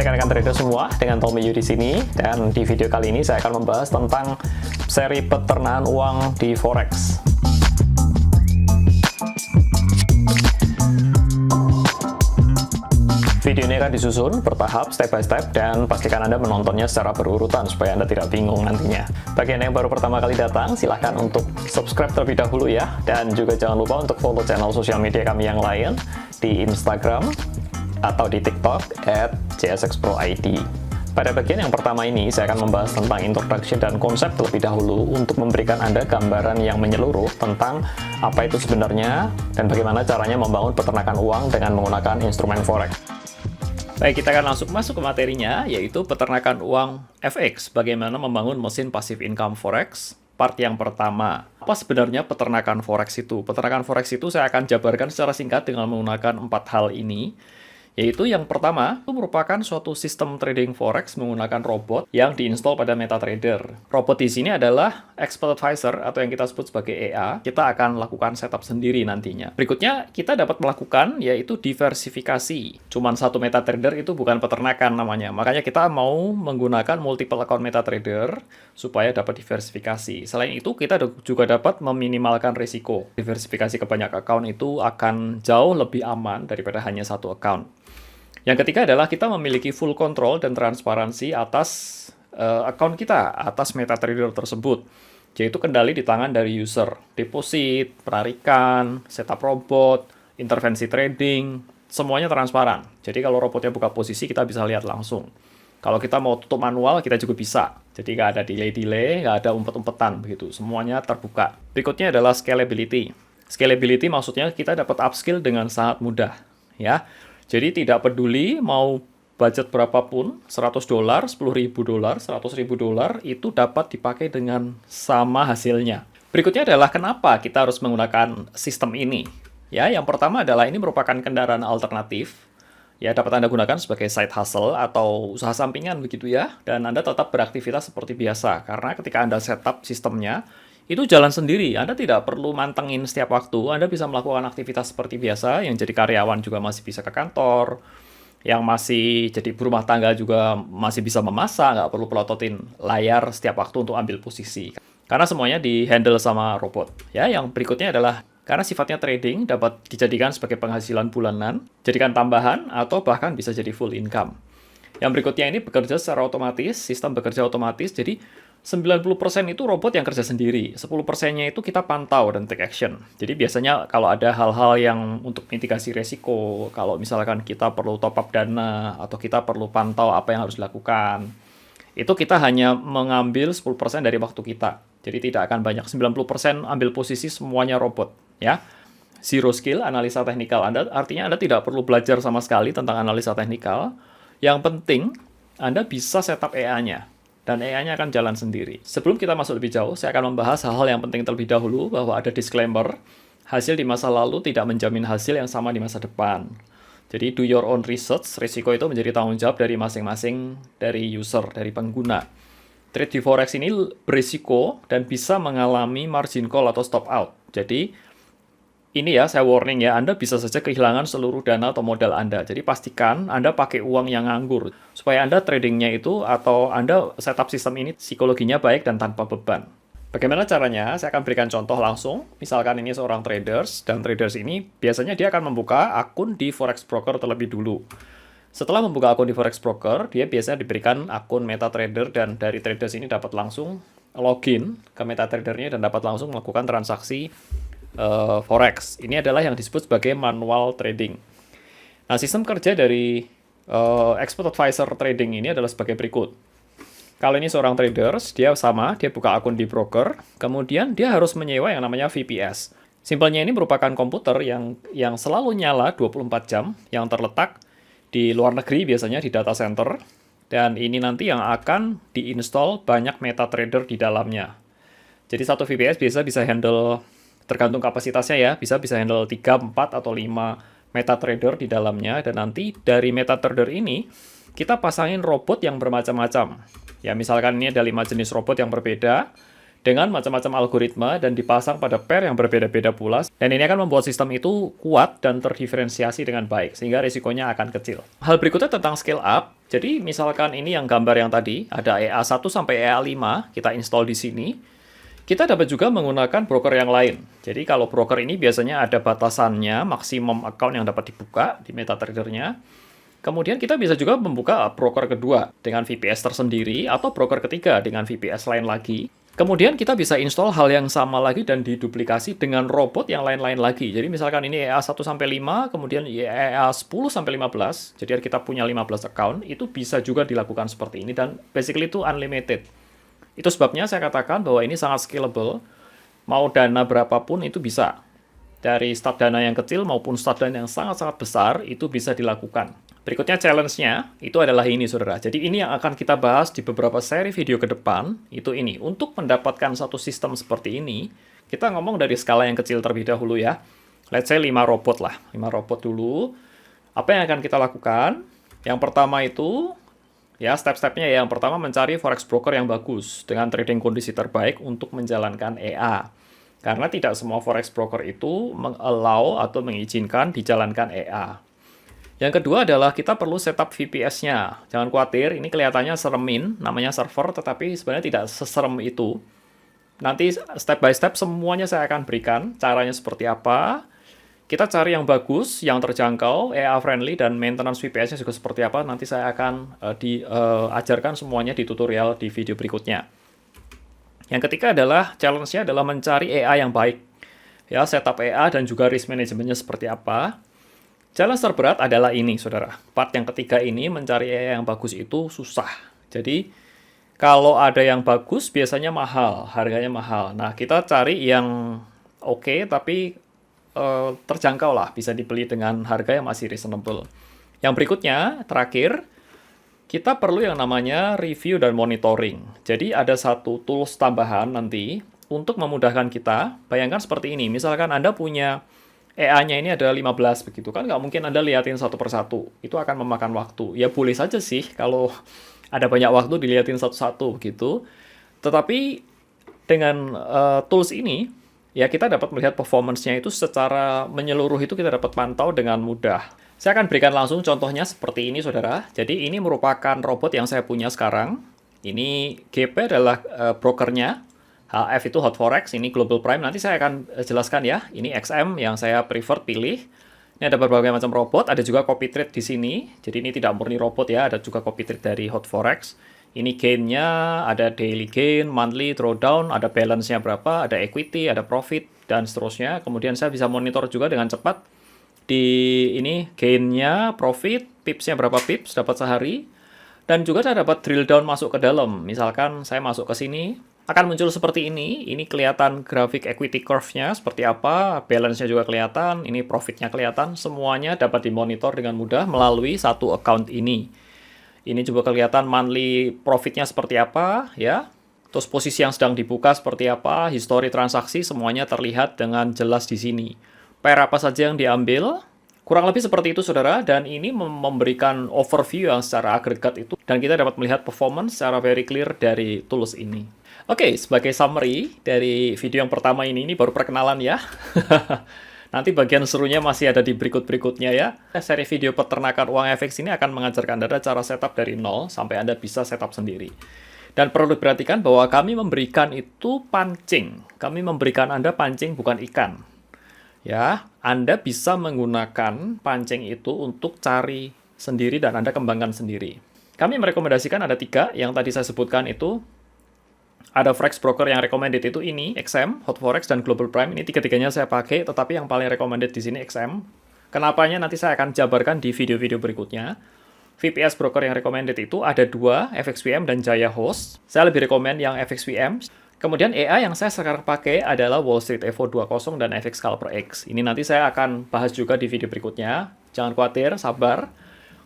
Hai rekan-rekan trader semua, dengan Tommy Yu di sini. Dan di video kali ini saya akan membahas tentang seri peternakan uang di forex. Video ini akan disusun bertahap, step by step, dan pastikan Anda menontonnya secara berurutan supaya Anda tidak bingung nantinya. Bagi Anda yang baru pertama kali datang, silahkan untuk subscribe terlebih dahulu ya. Dan juga jangan lupa untuk follow channel sosial media kami yang lain di Instagram atau di TikTok @jsxproid. Pada bagian yang pertama ini, saya akan membahas tentang introduction dan konsep terlebih dahulu untuk memberikan Anda gambaran yang menyeluruh tentang apa itu sebenarnya dan bagaimana caranya membangun peternakan uang dengan menggunakan instrumen forex. Baik, kita akan langsung masuk ke materinya, yaitu peternakan uang FX, bagaimana membangun mesin passive income forex. Part yang pertama, apa sebenarnya peternakan forex itu? Peternakan forex itu saya akan jabarkan secara singkat dengan menggunakan 4 hal ini. Yaitu yang pertama, itu merupakan suatu sistem trading forex menggunakan robot yang diinstal pada MetaTrader. Robot di sini adalah expert advisor atau yang kita sebut sebagai EA. Kita akan lakukan setup sendiri nantinya. Berikutnya, kita dapat melakukan yaitu diversifikasi. Cuman satu MetaTrader itu bukan peternakan namanya. Makanya kita mau menggunakan multiple account MetaTrader supaya dapat diversifikasi. Selain itu, kita juga dapat meminimalkan risiko. Diversifikasi ke banyak account itu akan jauh lebih aman daripada hanya satu account. Yang ketiga adalah kita memiliki full control dan transparansi atas account kita, atas MetaTrader tersebut. Yaitu kendali di tangan dari user. Deposit, penarikan, setup robot, intervensi trading, semuanya transparan. Jadi kalau robotnya buka posisi, kita bisa lihat langsung. Kalau kita mau tutup manual, kita juga bisa. Jadi nggak ada delay-delay, nggak ada umpet-umpetan begitu. Semuanya terbuka. Berikutnya adalah scalability. Scalability maksudnya kita dapat upskill dengan sangat mudah. Ya. Jadi tidak peduli mau budget berapapun, $100, $10.000, $100.000, itu dapat dipakai dengan sama hasilnya. Berikutnya adalah kenapa kita harus menggunakan sistem ini. Ya, yang pertama adalah ini merupakan kendaraan alternatif. Ya, dapat Anda gunakan sebagai side hustle atau usaha sampingan begitu ya. Dan Anda tetap beraktivitas seperti biasa. Karena ketika Anda setup sistemnya, itu jalan sendiri. Anda tidak perlu mantengin setiap waktu. Anda bisa melakukan aktivitas seperti biasa. Yang jadi karyawan juga masih bisa ke kantor. Yang masih jadi berumah tangga juga masih bisa memasak. Nggak perlu pelototin layar setiap waktu untuk ambil posisi. Karena semuanya di-handle sama robot. Ya, yang berikutnya adalah karena sifatnya trading dapat dijadikan sebagai penghasilan bulanan, jadikan tambahan, atau bahkan bisa jadi full income. Yang berikutnya ini bekerja secara otomatis, sistem bekerja otomatis, jadi 90% itu robot yang kerja sendiri, 10%-nya itu kita pantau dan take action. Jadi biasanya kalau ada hal-hal yang untuk mitigasi resiko, kalau misalkan kita perlu top up dana, atau kita perlu pantau apa yang harus dilakukan, itu kita hanya mengambil 10% dari waktu kita. Jadi tidak akan banyak, 90% ambil posisi semuanya robot. Ya, zero skill, analisa teknikal Anda, artinya Anda tidak perlu belajar sama sekali tentang analisa teknikal. Yang penting, Anda bisa setup EA-nya. Dan EA-nya akan jalan sendiri. Sebelum kita masuk lebih jauh, saya akan membahas hal-hal yang penting terlebih dahulu, bahwa ada disclaimer, hasil di masa lalu tidak menjamin hasil yang sama di masa depan. Jadi do your own research, risiko itu menjadi tanggung jawab dari masing-masing dari user, dari pengguna. Trade di forex ini berisiko dan bisa mengalami margin call atau stop out. Jadi ini ya, saya warning ya, Anda bisa saja kehilangan seluruh dana atau modal Anda. Jadi pastikan Anda pakai uang yang nganggur. Supaya Anda tradingnya itu atau Anda setup sistem ini psikologinya baik dan tanpa beban. Bagaimana caranya? Saya akan berikan contoh langsung. Misalkan ini seorang traders, dan traders ini biasanya dia akan membuka akun di forex broker terlebih dulu. Setelah membuka akun di forex broker, dia biasanya diberikan akun MetaTrader dan dari traders ini dapat langsung login ke MetaTrader-nya dan dapat langsung melakukan transaksi forex. Ini adalah yang disebut sebagai manual trading. Nah, sistem kerja dari expert advisor trading ini adalah sebagai berikut. Kalau ini seorang traders, dia buka akun di broker, kemudian dia harus menyewa yang namanya VPS. Simpelnya ini merupakan komputer yang selalu nyala 24 jam, yang terletak di luar negeri biasanya di data center, dan ini nanti yang akan diinstal banyak MetaTrader di dalamnya. Jadi satu VPS biasa bisa handle, tergantung kapasitasnya ya, bisa handle 3, 4, atau 5 MetaTrader di dalamnya, dan nanti dari MetaTrader ini, kita pasangin robot yang bermacam-macam. Ya, misalkan ini ada 5 jenis robot yang berbeda, dengan macam-macam algoritma dan dipasang pada pair yang berbeda-beda pula. Dan ini akan membuat sistem itu kuat dan terdiferensiasi dengan baik, sehingga risikonya akan kecil. Hal berikutnya tentang scale up. Jadi misalkan ini yang gambar yang tadi, ada EA1 sampai EA5, kita install di sini. Kita dapat juga menggunakan broker yang lain. Jadi kalau broker ini biasanya ada batasannya, maksimum account yang dapat dibuka di MetaTrader-nya. Kemudian kita bisa juga membuka broker kedua dengan VPS tersendiri, atau broker ketiga dengan VPS lain lagi. Kemudian kita bisa install hal yang sama lagi dan diduplikasi dengan robot yang lain-lain lagi. Jadi misalkan ini EA1 sampai 5, kemudian EA10 sampai 15. Jadi kita punya 15 account, itu bisa juga dilakukan seperti ini dan basically itu unlimited. Itu sebabnya saya katakan bahwa ini sangat scalable. Mau dana berapapun itu bisa. Dari start dana yang kecil maupun start dana yang sangat-sangat besar itu bisa dilakukan. Berikutnya challenge-nya, itu adalah ini, saudara. Jadi ini yang akan kita bahas di beberapa seri video ke depan, itu ini. Untuk mendapatkan satu sistem seperti ini, kita ngomong dari skala yang kecil terlebih dahulu ya. Let's say 5 robot lah. 5 robot dulu. Apa yang akan kita lakukan? Yang pertama itu, ya step-stepnya ya. Yang pertama mencari forex broker yang bagus, dengan trading kondisi terbaik untuk menjalankan EA. Karena tidak semua forex broker itu meng-allow atau mengizinkan dijalankan EA. Yang kedua adalah kita perlu setup VPS-nya. Jangan khawatir, ini kelihatannya seremin, namanya server, tetapi sebenarnya tidak seserem itu. Nanti step by step semuanya saya akan berikan, caranya seperti apa. Kita cari yang bagus, yang terjangkau, EA friendly, dan maintenance VPS-nya juga seperti apa. Nanti saya akan diajarkan semuanya di tutorial di video berikutnya. Yang ketiga adalah challenge-nya adalah mencari EA yang baik. Ya, setup EA dan juga risk management-nya seperti apa. Challenge terberat adalah ini, saudara. Part yang ketiga ini, mencari EA yang bagus itu susah. Jadi, kalau ada yang bagus, biasanya mahal, harganya mahal. Nah, kita cari yang oke, tapi terjangkau lah, bisa dibeli dengan harga yang masih reasonable. Yang berikutnya, terakhir, kita perlu yang namanya review dan monitoring. Jadi, ada satu tools tambahan nanti untuk memudahkan kita. Bayangkan seperti ini, misalkan Anda punya EA-nya ini ada 15 begitu kan, nggak mungkin Anda liatin satu persatu. Itu akan memakan waktu. Ya boleh saja sih kalau ada banyak waktu diliatin satu-satu begitu. Tetapi dengan tools ini, ya kita dapat melihat performance-nya itu secara menyeluruh itu kita dapat pantau dengan mudah. Saya akan berikan langsung contohnya seperti ini, saudara. Jadi ini merupakan robot yang saya punya sekarang. Ini GP adalah brokernya. HF itu Hot Forex, ini Global Prime. Nanti saya akan jelaskan ya. Ini XM yang saya prefer pilih. Ini ada berbagai macam robot, ada juga copy trade di sini. Jadi ini tidak murni robot ya, ada juga copy trade dari Hot Forex. Ini gain-nya, ada daily gain, monthly, drawdown, ada balance-nya berapa, ada equity, ada profit, dan seterusnya. Kemudian saya bisa monitor juga dengan cepat. Di ini gain-nya, profit, pips-nya berapa pips, dapat sehari. Dan juga saya dapat drill down masuk ke dalam. Misalkan saya masuk ke sini, akan muncul seperti ini. Ini kelihatan grafik equity curve-nya seperti apa, balance-nya juga kelihatan, ini profit-nya kelihatan, semuanya dapat dimonitor dengan mudah melalui satu account ini. Ini juga kelihatan monthly profit-nya seperti apa, ya. Terus posisi yang sedang dibuka seperti apa, history transaksi, semuanya terlihat dengan jelas di sini. Pair apa saja yang diambil, kurang lebih seperti itu, saudara, dan ini memberikan overview yang secara agregat itu, dan kita dapat melihat performance secara very clear dari tools ini. Oke, sebagai summary dari video yang pertama ini baru perkenalan ya. Nanti bagian serunya masih ada di berikut-berikutnya ya. Seri video peternakan uang FX ini akan mengajarkan Anda cara setup dari nol sampai Anda bisa setup sendiri. Dan perlu diperhatikan bahwa kami memberikan itu pancing. Kami memberikan Anda pancing bukan ikan. Ya, Anda bisa menggunakan pancing itu untuk cari sendiri dan Anda kembangkan sendiri. Kami merekomendasikan ada 3 yang tadi saya sebutkan itu. Ada forex broker yang recommended itu ini, XM, Hot Forex, dan Global Prime. Ini 3-tiganya saya pakai, tetapi yang paling recommended di sini XM. Kenapanya nanti saya akan jabarkan di video-video berikutnya. VPS broker yang recommended itu ada 2, FXVM dan Jaya Host. Saya lebih rekomend yang FXVM. Kemudian EA yang saya sekarang pakai adalah Wall Street Evo 20 dan FX Scalper X. Ini nanti saya akan bahas juga di video berikutnya. Jangan khawatir, sabar.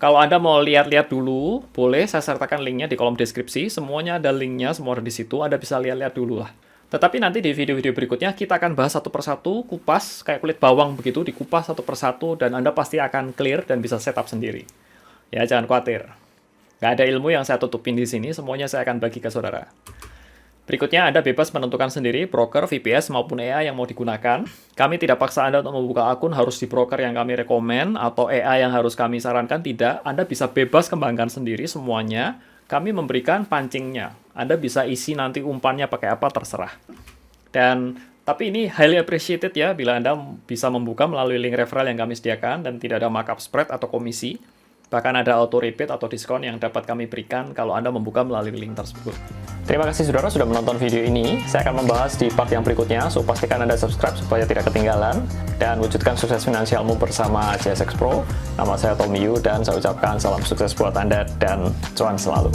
Kalau Anda mau lihat-lihat dulu, boleh saya sertakan linknya di kolom deskripsi. Semuanya ada linknya, semua ada di situ. Anda bisa lihat-lihat dulu lah. Tetapi nanti di video-video berikutnya kita akan bahas satu persatu, kupas, kayak kulit bawang begitu, dikupas satu persatu, dan Anda pasti akan clear dan bisa setup sendiri. Ya, jangan khawatir. Nggak ada ilmu yang saya tutupin di sini, semuanya saya akan bagi ke saudara. Berikutnya, Anda bebas menentukan sendiri broker, VPS, maupun EA yang mau digunakan. Kami tidak paksa Anda untuk membuka akun harus di broker yang kami rekomen, atau EA yang harus kami sarankan, tidak. Anda bisa bebas kembangkan sendiri semuanya. Kami memberikan pancingnya. Anda bisa isi nanti umpannya pakai apa, terserah. Tapi ini highly appreciated ya, bila Anda bisa membuka melalui link referral yang kami sediakan, dan tidak ada markup spread atau komisi. Bahkan ada auto rebate atau diskon yang dapat kami berikan kalau Anda membuka melalui link tersebut. Terima kasih saudara sudah menonton video ini. Saya akan membahas di part yang berikutnya, so pastikan Anda subscribe supaya tidak ketinggalan. Dan wujudkan sukses finansialmu bersama CSX Pro. Nama saya Tommy Yu dan saya ucapkan salam sukses buat Anda dan cuan selalu.